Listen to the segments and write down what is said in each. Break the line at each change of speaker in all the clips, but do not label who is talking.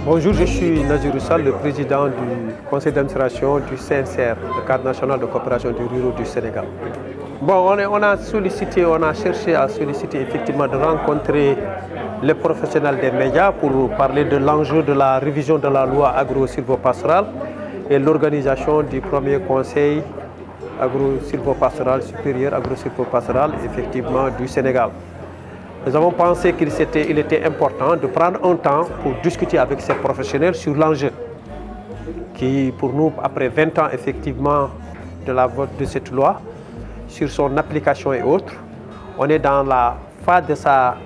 Bonjour, je suis Nazirou Sall, le président du conseil d'administration du CNCR, le cadre national de coopération du ruraux du Sénégal. Bon, on a cherché à solliciter effectivement de rencontrer les professionnels des médias pour parler de l'enjeu de la révision de la loi agro-silvopastoral et l'organisation du premier conseil agro-silvopastoral supérieur agro-silvopastoral effectivement du Sénégal. Nous avons pensé qu'il était important de prendre un temps pour discuter avec ces professionnels sur l'enjeu qui, pour nous, après 20 ans effectivement de la vote de cette loi, sur son application et autres, on est dans la phase de sa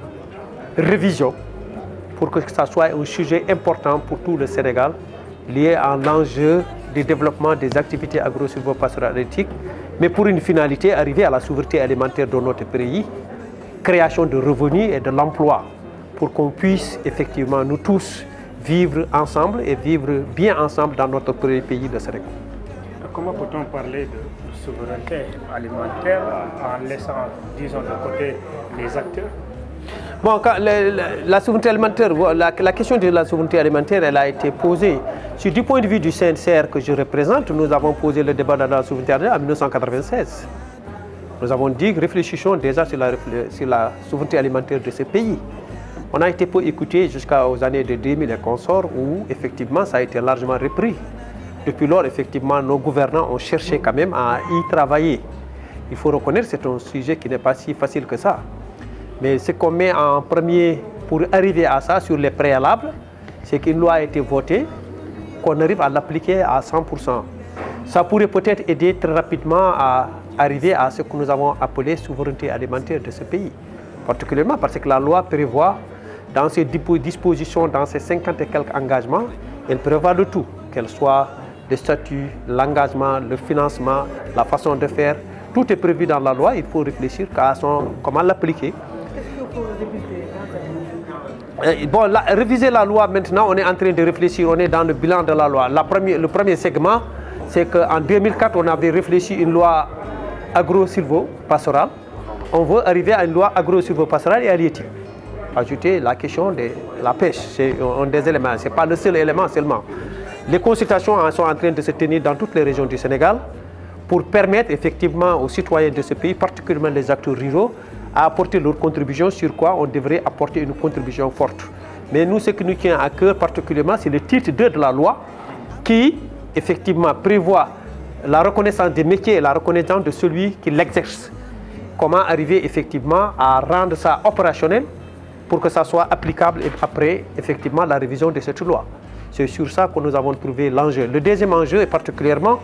révision pour que ça soit un sujet important pour tout le Sénégal lié à l'enjeu du développement des activités agro-silvopastorales éthiques, mais pour une finalité, arriver à la souveraineté alimentaire de notre pays, création de revenus et de l'emploi pour qu'on puisse effectivement nous tous vivre ensemble et vivre bien ensemble dans notre pays de Sénégal.
Comment peut-on parler de souveraineté alimentaire en laissant, disons, de côté les acteurs?
Bon, la souveraineté alimentaire, la question de la souveraineté alimentaire, elle a été posée. Du point de vue du CNCR que je représente, nous avons posé le débat de la souveraineté alimentaire en 1996. Nous avons dit, réfléchissons déjà sur la souveraineté alimentaire de ce pays. On a été peu écouté jusqu'aux années de 2000 et consorts où effectivement ça a été largement repris. Depuis lors, effectivement, nos gouvernants ont cherché quand même à y travailler. Il faut reconnaître que c'est un sujet qui n'est pas si facile que ça. Mais ce qu'on met en premier pour arriver à ça sur les préalables, c'est qu'une loi a été votée, qu'on arrive à l'appliquer à 100%. Ça pourrait peut-être aider très rapidement à arriver à ce que nous avons appelé souveraineté alimentaire de ce pays. Particulièrement parce que la loi prévoit, dans ses dispositions, dans ses 50 et quelques engagements, elle prévoit de tout, qu'elle soit le statut, l'engagement, le financement, la façon de faire. Tout est prévu dans la loi, il faut réfléchir à comment l'appliquer. Bon, réviser la loi maintenant, on est en train de réfléchir, on est dans le bilan de la loi. Le premier segment, c'est qu'en 2004, on avait réfléchi une loi agro-silvopastorale. On veut arriver à une loi agro-silvopastorale et halieutique. Ajouter la question de la pêche, c'est un des éléments, ce n'est pas le seul élément seulement. Les consultations sont en train de se tenir dans toutes les régions du Sénégal pour permettre effectivement aux citoyens de ce pays, particulièrement les acteurs ruraux, à apporter leur contribution sur quoi on devrait apporter une contribution forte. Mais nous, ce qui nous tient à cœur particulièrement, c'est le titre 2 de la loi qui effectivement prévoit la reconnaissance des métiers et la reconnaissance de celui qui l'exerce. Comment arriver effectivement à rendre ça opérationnel pour que ça soit applicable après effectivement la révision de cette loi. C'est sur ça que nous avons trouvé l'enjeu. Le deuxième enjeu, et particulièrement,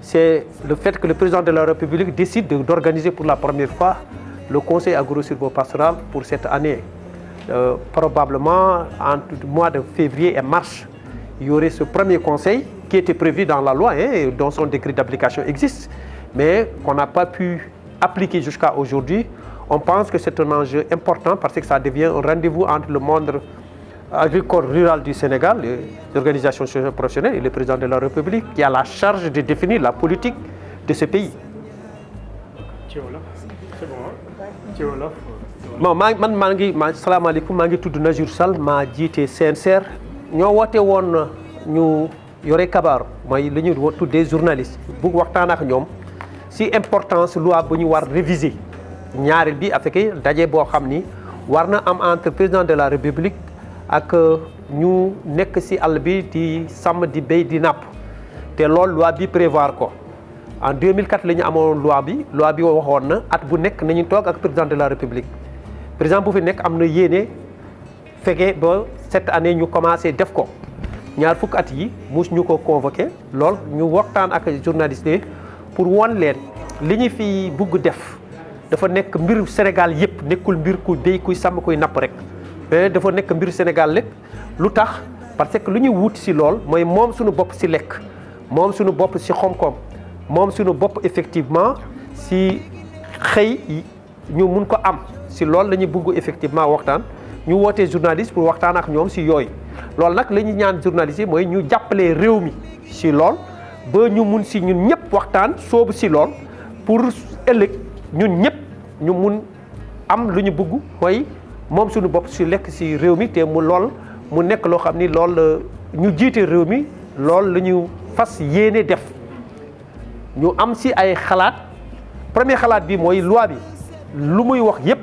c'est le fait que le président de la République décide d'organiser pour la première fois le conseil agro-silvopastoral pour cette année. Probablement entre le mois de février et mars, il y aurait ce premier conseil qui était prévu dans la loi, et dont son décret d'application existe, mais qu'on n'a pas pu appliquer jusqu'à aujourd'hui. On pense que c'est un enjeu important parce que ça devient un rendez-vous entre le monde agricole rural du Sénégal, les organisations professionnelles et le président de la République qui a la charge de définir la politique de ce pays.
C'est bon, hein?
Bon, salaamaaleykum, maa ngi tudd Nazirou Sall, maa jiite CNCR. ñoo woote woon ñu yore kabaar mooy li ñu tuddee journaliste bu waxtaan ak ñoom si importance loi bu ñu war réviser. ñaareel bi avec daje boo xam ni war na am entre président de la République ak ñu nekk si àll bi di sàmm di béy di napp te loolu loi bi prévoir ko. En 2004 la ñu amoon loi bi waxoon na at bu nekk nañu toog ak président de la République. Président bu fi nekk am na yéene fekkee ba cette année ñu commencé def ko ñaar fukk at yi mus ñu ko convoqué lool ñu waxtaan ak journaliste pour won leen li ñu fi bugg def dafa nekk mbir Sénégal yëpp nekkul mbir ku béy kuy sàmm kuy napp rek mais dafa nekk mbir Sénégal lépp lu tax parce que lu ñu wuti si lool mooy moom suñu bopp si lekk moom suñu bopp si xom-xom moom suñu bopp effectivement si xëy ñu mun ko am si loolu la ñu bugg effectivement waxtaan ñu wootee journaliste pour waxtaan ak ñoom si yooyu loolu nag la ñuy ñaan journaliste yi mooy ñu jàppalee réew mi si lool ba ñu mun si ñun ñëpp waxtaan soobu si lool pour ëllëg ñun ñëpp ñu mun am lu ñu bëgg mooy moom suñu bopp si lekk si réew mi te mu lool mu nekk loo xam ni lool ñu jiite réew mi lool la ñu fas yéene def ñu am si ay xalaat premier xalaat bi mooy loi bi lu muy wax yëpp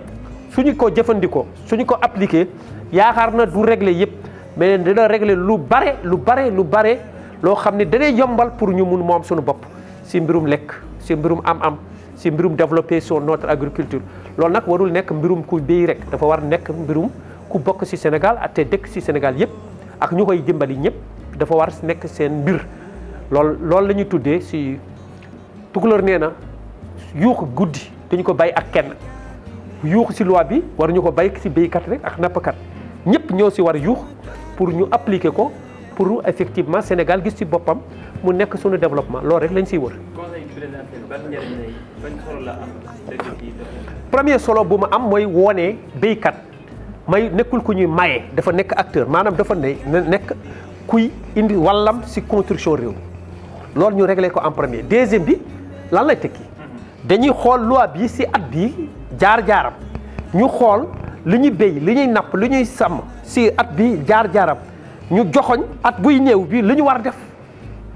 suñu ko jëfandikoo suñu ko appliqué yaakaar na du régler yëpp mais dina régler lu bare loo xam ne danay yombal pour ñu mun moom suñu bopp si mbirum lekk si mbirum am-am si mbirum développer notre agriculture loolu nag warul nekk mbirum ku béy rek dafa war nekk mbirum ku bokk si Sénégal ak te dëkk si Sénégal yëpp ak ñu koy dimbali ñëpp dafa war nekk seen mbir loolu la ñuy tuddee si tukulóor nee na yuuxu guddi dañu ko bay ak kenn yuuxu si loi bi waruñu ko bay si béykat rek ak nappkat ñëpp ñoo si war yuux pour ñu appliquer ko pour effectivement Sénégal gis ci boppam mu nekk suñu développement loolu rek lañ siy wër.
conseil présidentiel ban njëriñ lay ban solo la am.
premier solo bu ma am mooy woone béykat may nekkul ku ñuy maye dafa nekk acteur maanaam dafa nekk kuy indi wàllam si construction réew loolu ñu réglé ko en premier deuxième bi lan lay tekki dañuy xool loi bi si at bi jaar-jaaram ñu xool li ñuy béy li ñuy napp li ñuy sàmm si at bi jaar-jaaram ñu joxoñ at buy ñëw bi li ñu war a def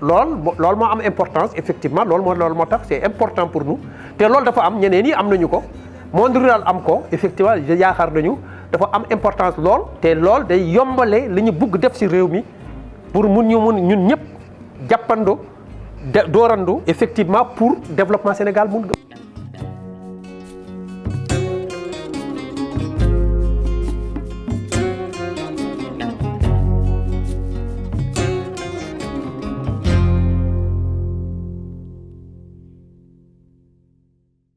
loolu moo am importance effectivement loolu moo tax c'est important pour nous te loolu dafa am ñeneen ñi am nañu ko monde rural am ko effectivement yaakaar nañu dafa am importance lool te lool day yombale li ñu bugg def si réew mi pour mun ñun ñëpp jàppando doorando effectivement pour développement Sénégal mun